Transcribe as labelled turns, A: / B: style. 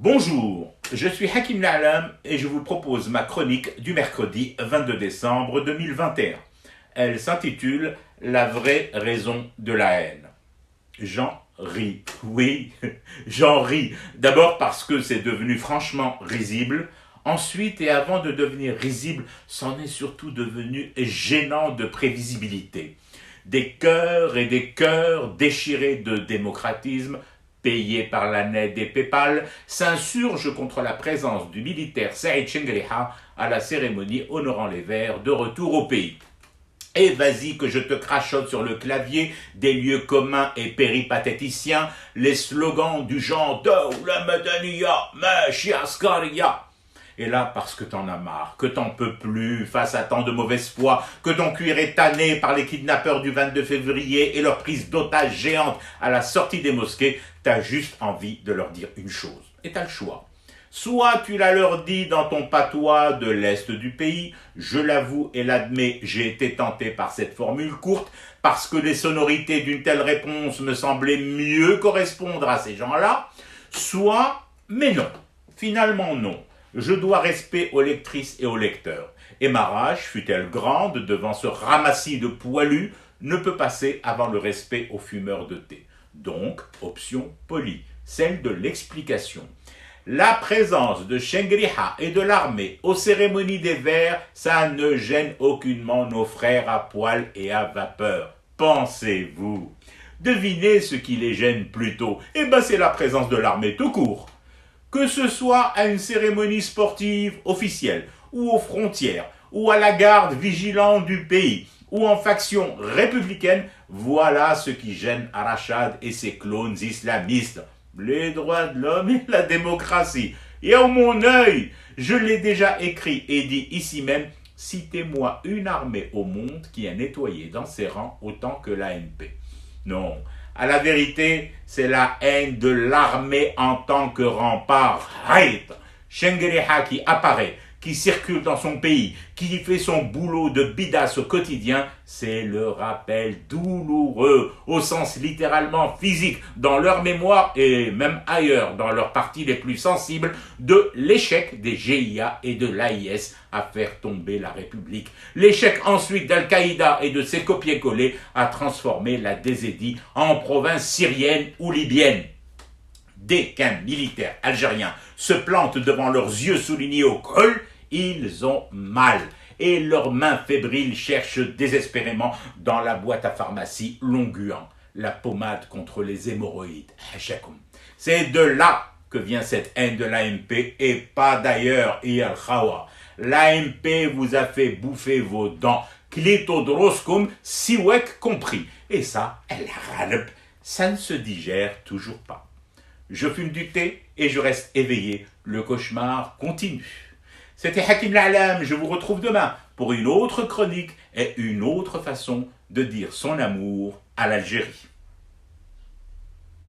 A: Bonjour, je suis Hakim La'alam et je vous propose ma chronique du mercredi 22 décembre 2021. Elle s'intitule La vraie raison de la haine. J'en ris, oui, j'en ris. D'abord parce que c'est devenu franchement risible. Ensuite, et avant de devenir risible, c'en est surtout devenu gênant de prévisibilité. Des cœurs et des cœurs déchirés de démocratisme, payés par la NED et PayPal, s'insurgent contre la présence du militaire Saïd Chengriha à la cérémonie honorant les Verts de retour au pays. Et vas-y que je te crachote sur le clavier des lieux communs et péripatéticiens, les slogans du genre « Dawla Madaniya, Mashi Askariya ». Et là, parce que t'en as marre, que t'en peux plus face à tant de mauvaise foi, que ton cuir est tanné par les kidnappeurs du 22 février et leur prise d'otages géante à la sortie des mosquées, t'as juste envie de leur dire une chose. Et t'as le choix. Soit tu la leur dis dans ton patois de l'Est du pays, je l'avoue et l'admets, j'ai été tenté par cette formule courte, parce que les sonorités d'une telle réponse me semblaient mieux correspondre à ces gens-là, soit, mais non, finalement non. Je dois respect aux lectrices et aux lecteurs, et ma rage, fût-elle grande, devant ce ramassis de poilus, ne peut passer avant le respect aux fumeurs de thé. Donc, option polie, celle de l'explication. La présence de Chengriha et de l'armée aux cérémonies des Verts, ça ne gêne aucunement nos frères à poil et à vapeur. Pensez-vous. Devinez ce qui les gêne plutôt. Eh ben c'est la présence de l'armée tout court. Que ce soit à une cérémonie sportive officielle, ou aux frontières, ou à la garde vigilante du pays, ou en faction républicaine, voilà ce qui gêne Arachad et ses clones islamistes. Les droits de l'homme et la démocratie. Et à mon œil, je l'ai déjà écrit et dit ici même, citez-moi une armée au monde qui a nettoyé dans ses rangs autant que l'ANP. Non, à la vérité, c'est la haine de l'armée en tant que rempart. Haït, Chengriha qui apparaît, qui circule dans son pays, qui fait son boulot de bidas au quotidien, c'est le rappel douloureux, au sens littéralement physique, dans leur mémoire et même ailleurs, dans leurs parties les plus sensibles, de l'échec des GIA et de l'AIS à faire tomber la République. L'échec ensuite d'Al-Qaïda et de ses copier-coller à transformer la Désédie en province syrienne ou libyenne. Dès qu'un militaire algérien se plante devant leurs yeux soulignés au col, ils ont mal et leurs mains fébriles cherchent désespérément dans la boîte à pharmacie Longuan, la pommade contre les hémorroïdes. C'est de là que vient cette haine de l'AMP et pas d'ailleurs Iyal Khawa. L'AMP vous a fait bouffer vos dents, clitodroscum, siwek compris. Et ça, ça ne se digère toujours pas. Je fume du thé et je reste éveillé. Le cauchemar continue. C'était Hakim La'alam, je vous retrouve demain pour une autre chronique et une autre façon de dire son amour à l'Algérie.